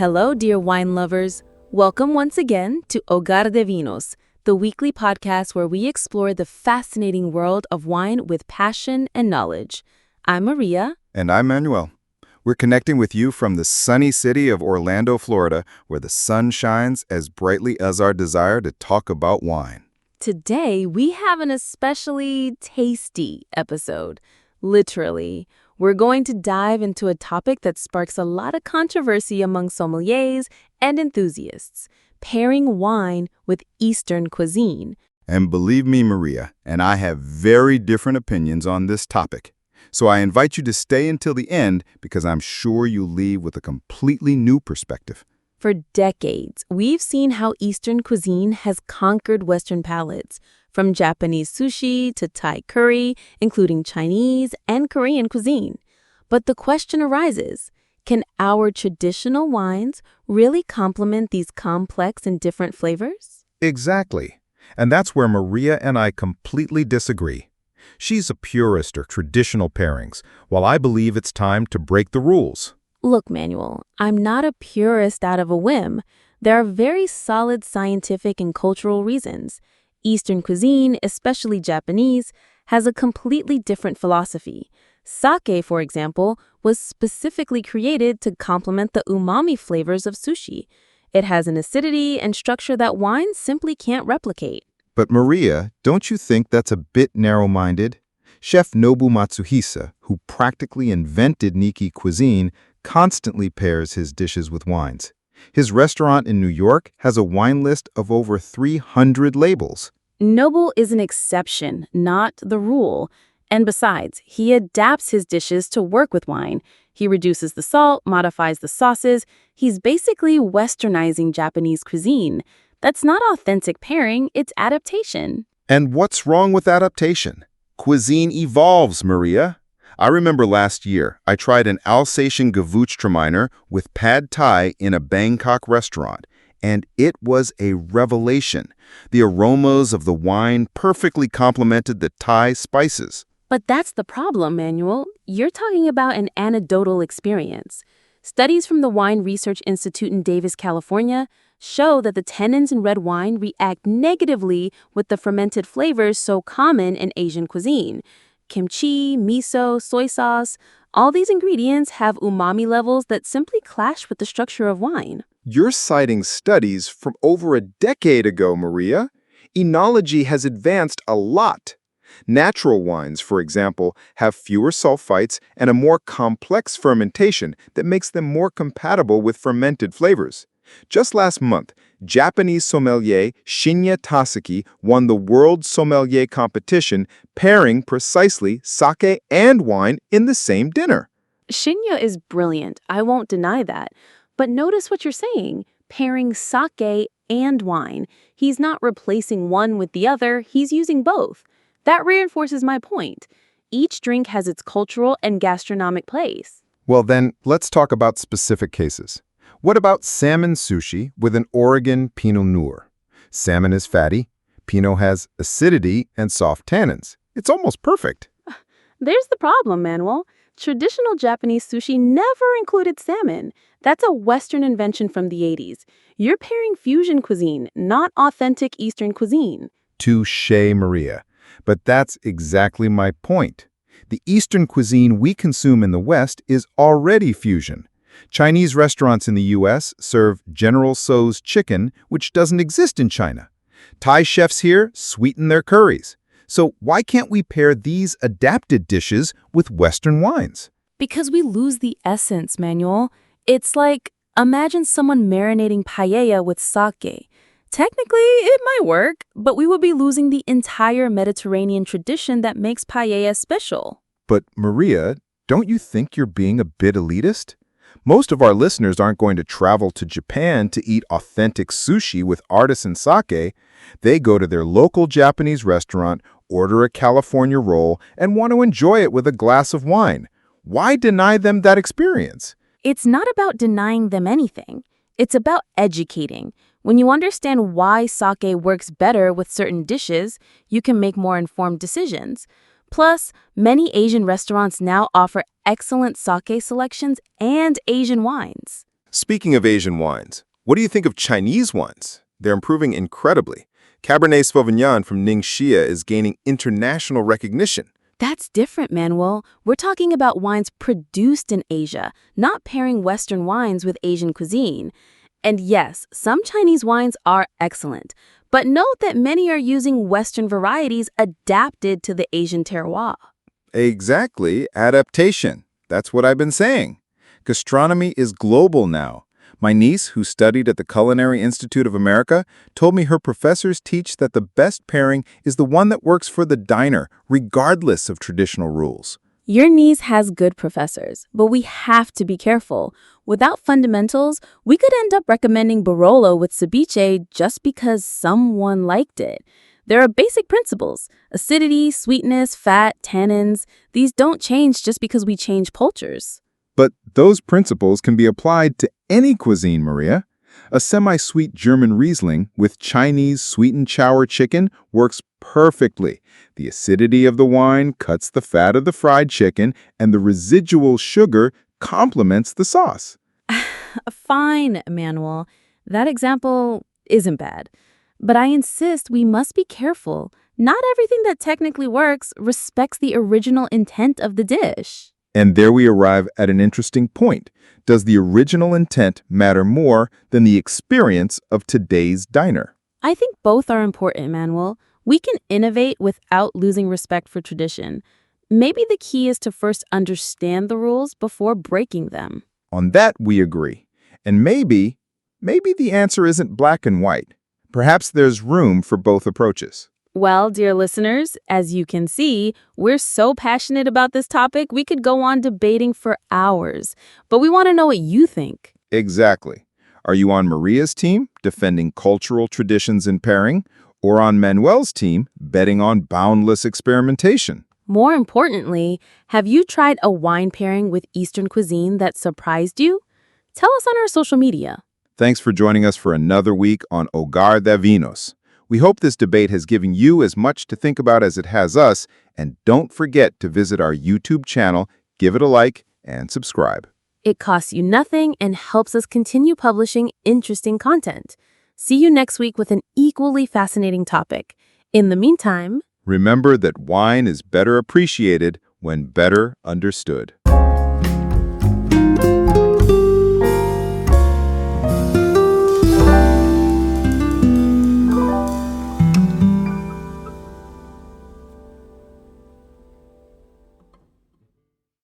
Hello, dear wine lovers. Welcome once again to Hogar de Vinos, the weekly podcast where we explore the fascinating world of wine with passion and knowledge. I'm Maria. And I'm Manuel. We're connecting with you from the sunny city of Orlando, Florida, where the sun shines as brightly as our desire to talk about wine. Today, we have an especially tasty episode. Literally, we're going to dive into a topic that sparks a lot of controversy among sommeliers and enthusiasts, pairing wine with Eastern cuisine. And believe me, Maria, and I have very different opinions on this topic. So I invite you to stay until the end because I'm sure you'll leave with a completely new perspective. For decades, we've seen how Eastern cuisine has conquered Western palates, from Japanese sushi to Thai curry, including Chinese and Korean cuisine. But the question arises, can our traditional wines really complement these complex and different flavors? Exactly. And that's where Maria and I completely disagree. She's a purist of traditional pairings, while I believe it's time to break the rules. Look, Manuel, I'm not a purist out of a whim. There are very solid scientific and cultural reasons. Eastern cuisine, especially Japanese, has a completely different philosophy. Sake, for example, was specifically created to complement the umami flavors of sushi. It has an acidity and structure that wine simply can't replicate. But Maria, don't you think that's a bit narrow-minded? Chef Nobu Matsuhisa, who practically invented Nikki cuisine, constantly pairs his dishes with wines. His restaurant in New York has a wine list of over 300 labels. Nobu is an exception, not the rule. And besides, he adapts his dishes to work with wine. He reduces the salt, modifies the sauces. He's basically westernizing Japanese cuisine. That's not authentic pairing, it's adaptation. And what's wrong with adaptation? Cuisine evolves, Maria. I remember last year, I tried an Alsatian Gewürztraminer with pad thai in a Bangkok restaurant, and it was a revelation. The aromas of the wine perfectly complemented the Thai spices. But that's the problem, Manuel. You're talking about an anecdotal experience. Studies from the Wine Research Institute in Davis, California, show that the tannins in red wine react negatively with the fermented flavors so common in Asian cuisine. Kimchi, miso, soy sauce, all these ingredients have umami levels that simply clash with the structure of wine. You're citing studies from over a decade ago, Maria. Enology has advanced a lot. Natural wines, for example, have fewer sulfites and a more complex fermentation that makes them more compatible with fermented flavors. Just last month, Japanese sommelier Shinya Tasaki won the World Sommelier Competition, pairing precisely sake and wine in the same dinner. Shinya is brilliant, I won't deny that. But notice what you're saying, pairing sake and wine. He's not replacing one with the other, he's using both. That reinforces my point. Each drink has its cultural and gastronomic place. Well then, let's talk about specific cases. What about salmon sushi with an Oregon Pinot Noir? Salmon is fatty, Pinot has acidity and soft tannins. It's almost perfect. There's the problem, Manuel. Traditional Japanese sushi never included salmon. That's a Western invention from the 80s. You're pairing fusion cuisine, not authentic Eastern cuisine. Touché, Maria. But that's exactly my point. The Eastern cuisine we consume in the West is already fusion. Chinese restaurants in the U.S. serve General Tso's chicken, which doesn't exist in China. Thai chefs here sweeten their curries. So why can't we pair these adapted dishes with Western wines? Because we lose the essence, Manuel. It's like, imagine someone marinating paella with sake. Technically, it might work, but we would be losing the entire Mediterranean tradition that makes paella special. But Maria, don't you think you're being a bit elitist? Most of our listeners aren't going to travel to Japan to eat authentic sushi with artisan sake. They go to their local Japanese restaurant, order a California roll, and want to enjoy it with a glass of wine. Why deny them that experience? It's not about denying them anything. It's about educating. When you understand why sake works better with certain dishes, you can make more informed decisions. Plus, many Asian restaurants now offer excellent sake selections and Asian wines. Speaking of Asian wines, what do you think of Chinese wines? They're improving incredibly. Cabernet Sauvignon from Ningxia is gaining international recognition. That's different, Manuel. We're talking about wines produced in Asia, not pairing Western wines with Asian cuisine. And yes, some Chinese wines are excellent, but note that many are using Western varieties adapted to the Asian terroir. Exactly, adaptation. That's what I've been saying. Gastronomy is global now. My niece, who studied at the Culinary Institute of America, told me her professors teach that the best pairing is the one that works for the diner, regardless of traditional rules. Your niece has good professors, but we have to be careful. Without fundamentals, we could end up recommending Barolo with ceviche just because someone liked it. There are basic principles: acidity, sweetness, fat, tannins. These don't change just because we change cultures. But those principles can be applied to any cuisine, Maria. A semi-sweet German Riesling with Chinese sweet and sour chicken works perfectly. The acidity of the wine cuts the fat of the fried chicken, and the residual sugar complements the sauce. Fine, Manuel. That example isn't bad. But I insist we must be careful. Not everything that technically works respects the original intent of the dish. And there we arrive at an interesting point. Does the original intent matter more than the experience of today's diner? I think both are important, Manuel. We can innovate without losing respect for tradition. Maybe the key is to first understand the rules before breaking them. On that, we agree. And maybe the answer isn't black and white. Perhaps there's room for both approaches. Well, dear listeners, as you can see, we're so passionate about this topic, we could go on debating for hours. But we want to know what you think. Exactly. Are you on Maria's team, defending cultural traditions in pairing, or on Manuel's team, betting on boundless experimentation? More importantly, have you tried a wine pairing with Eastern cuisine that surprised you? Tell us on our social media. Thanks for joining us for another week on Hogar de Vinos. We hope this debate has given you as much to think about as it has us, and don't forget to visit our YouTube channel, give it a like, and subscribe. It costs you nothing and helps us continue publishing interesting content. See you next week with an equally fascinating topic. In the meantime, remember that wine is better appreciated when better understood.